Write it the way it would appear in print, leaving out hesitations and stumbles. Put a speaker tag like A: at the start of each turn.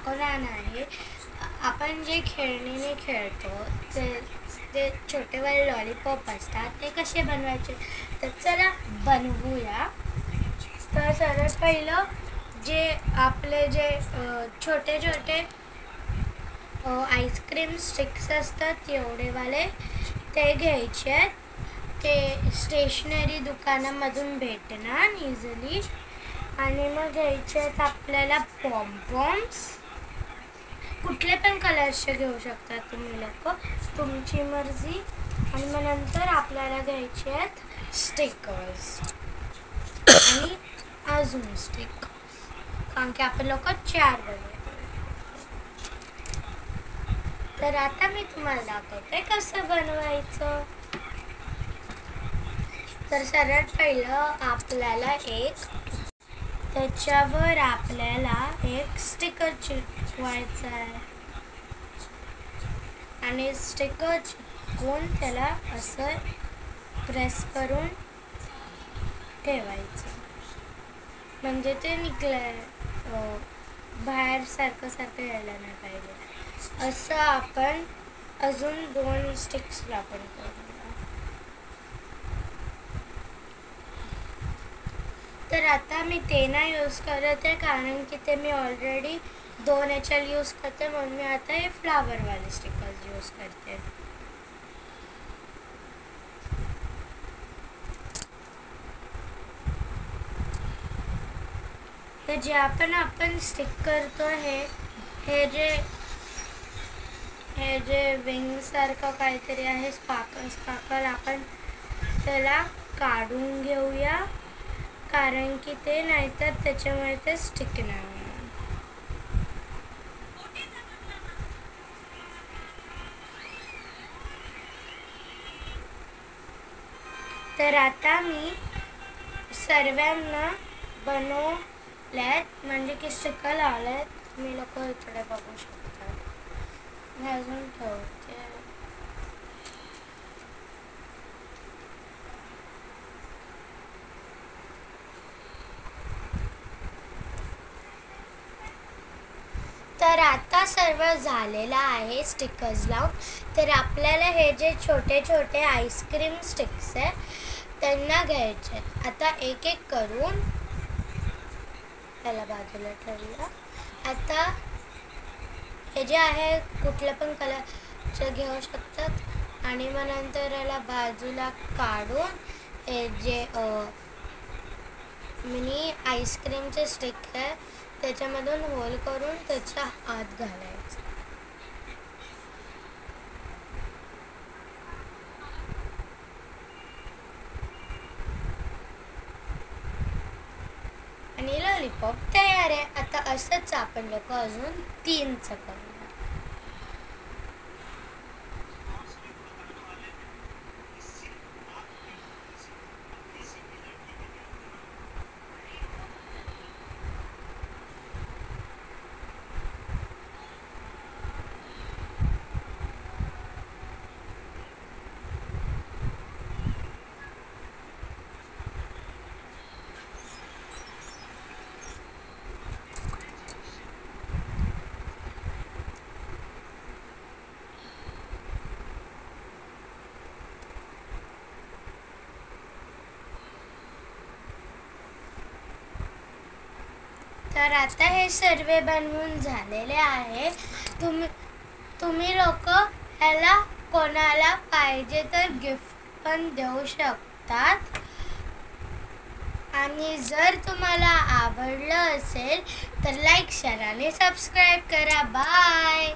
A: दाखवणार आहे. आपण जे खेळणीने खेळतो ते छोटेवाले लॉलीपॉप असतात ते कसे बनवायचे, तर चला बनवूया. तर सर्वात पहिलं जे आपले छोटे छोटे आईस्क्रीम स्टिक्स असतात एवढेवाले ते घ्यायचे आहेत. ते स्टेशनरी दुकानामधून भेटणार इझिली. आणि मग घ्यायचे आहेत आपल्याला पॉम्पॉम्स. कुठले पण कलरचे घेऊ शकता तुम्ही लोक, तुमची मर्जी. आणि मग नंतर आपल्याला घ्यायचे आहेत स्टिकर्स आणि अजून स्टिक, कारण की आपण लोक 4 बनवतो. तर आता मी तुम्हाला दाखवते कसं बनवायचं. तर सर्वात पहिलं आपल्याला त्याच्यावर आपल्याला एक स्टिकर चिटकवायचा आहे आणि स्टिकर चिटकवून त्याला असं प्रेस करून ठेवायचं, म्हणजे ते बाहेर सारखं यायला नाही पाहिजे. असं आपण अजून 2 स्टिक्सला पण करूया. तर आता मी ते नाही यूज करत आहे, कारण की ते मी ऑलरेडी 2 HL यूज करते, म्हणून मी आता हे फ्लावरवाले स्टिकर्स यूज करते. तर जे आपण स्टिक करतो हे जे विंग सारखं काहीतरी आहे, स्पार्कल, आपण त्याला काढून घेऊया, कारण की ते नाहीतर त्याच्यामुळे ते स्टिक नाही होणार. तर आता मी सर्वांना बनवल्यात, म्हणजे की स्टिकर लावल्यात. तुम्ही लोक इकडे बघू शकता. अजून ठेवते. तर आता सर्व झालेलं आहे स्टिकर्स लावून. तर आपल्याला हे जे छोटे छोटे आईस्क्रीम स्टिक्स आहे त्यांना घ्यायचे. आता एक एक करून त्याला बाजूला ठेवूया. आता हे जे आहे कुठलं पण कलरचे घेऊ शकतात. आणि मग नंतर याला बाजूला काढून हे जे मिनी आईस्क्रीमचे स्टिक आहे त्याच्यामधून होल करून त्याच्या आत घालायचं. आणि लॉलीपॉप तयार आहे. आता असंच आपण लोक अजून 3चं करूया. तर आता हे सर्व बनवून झालेले आहे. तुम्ही लोक ह्याला कोणाला पाहिजे तर गिफ्ट पण देऊ शकतात. आणि जर तुम्हाला आवडलं असेल तर लाईक, शेअर आणि सबस्क्राईब करा. बाय.